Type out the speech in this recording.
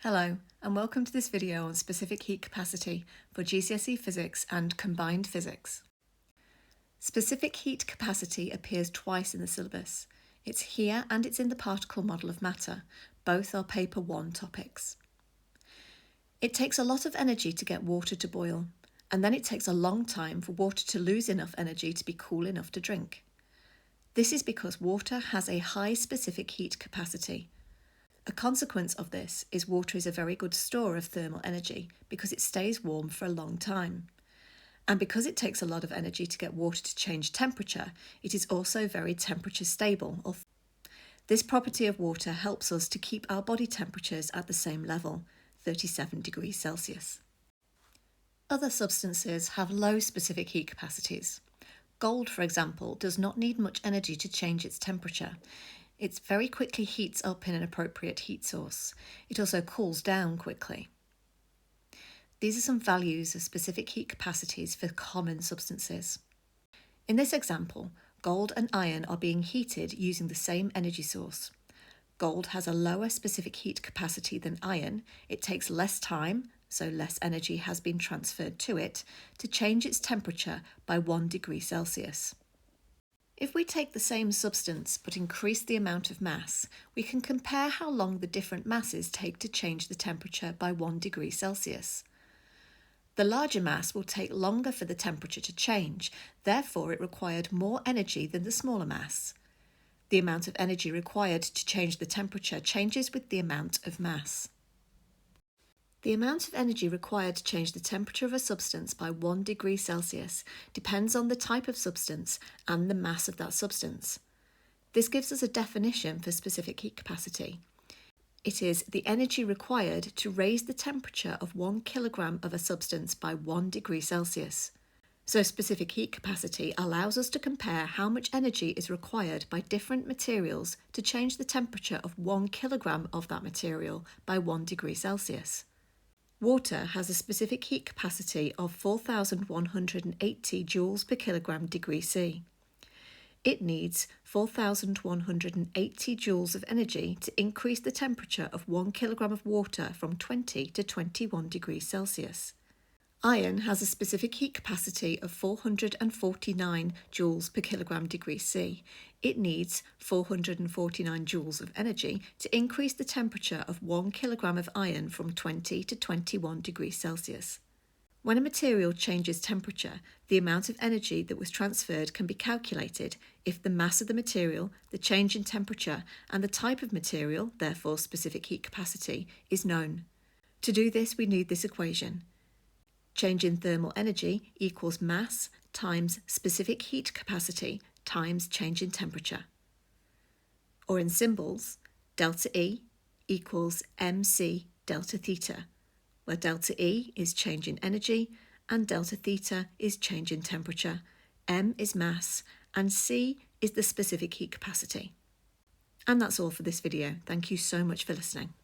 Hello, and welcome to this video on specific heat capacity for GCSE Physics and Combined Physics. Specific heat capacity appears twice in the syllabus. It's here and it's in the particle model of matter. Both are paper 1 topics. It takes a lot of energy to get water to boil, and then it takes a long time for water to lose enough energy to be cool enough to drink. This is because water has a high specific heat capacity. A consequence of this is water is a very good store of thermal energy because it stays warm for a long time. And because it takes a lot of energy to get water to change temperature, it is also very temperature stable. This property of water helps us to keep our body temperatures at the same level, 37 degrees Celsius. Other substances have low specific heat capacities. Gold, for example, does not need much energy to change its temperature. It very quickly heats up in an appropriate heat source. It also cools down quickly. These are some values of specific heat capacities for common substances. In this example, gold and iron are being heated using the same energy source. Gold has a lower specific heat capacity than iron. It takes less time, so less energy has been transferred to it, to change its temperature by 1 degree Celsius. If we take the same substance but increase the amount of mass, we can compare how long the different masses take to change the temperature by 1 degree Celsius. The larger mass will take longer for the temperature to change, therefore it required more energy than the smaller mass. The amount of energy required to change the temperature changes with the amount of mass. The amount of energy required to change the temperature of a substance by 1 degree Celsius depends on the type of substance and the mass of that substance. This gives us a definition for specific heat capacity. It is the energy required to raise the temperature of 1 kilogram of a substance by 1 degree Celsius. So specific heat capacity allows us to compare how much energy is required by different materials to change the temperature of 1 kilogram of that material by 1 degree Celsius. Water has a specific heat capacity of 4,180 joules per kilogram degree C. It needs 4,180 joules of energy to increase the temperature of 1 kilogram of water from 20 to 21 degrees Celsius. Iron has a specific heat capacity of 449 joules per kilogram degree C. It needs 449 joules of energy to increase the temperature of 1 kilogram of iron from 20 to 21 degrees Celsius. When a material changes temperature, the amount of energy that was transferred can be calculated if the mass of the material, the change in temperature, and the type of material, therefore specific heat capacity, is known. To do this, we need this equation. Change in thermal energy equals mass times specific heat capacity times change in temperature. Or in symbols, delta E equals mc delta theta, where delta E is change in energy and delta theta is change in temperature, m is mass, and c is the specific heat capacity. And that's all for this video. Thank you so much for listening.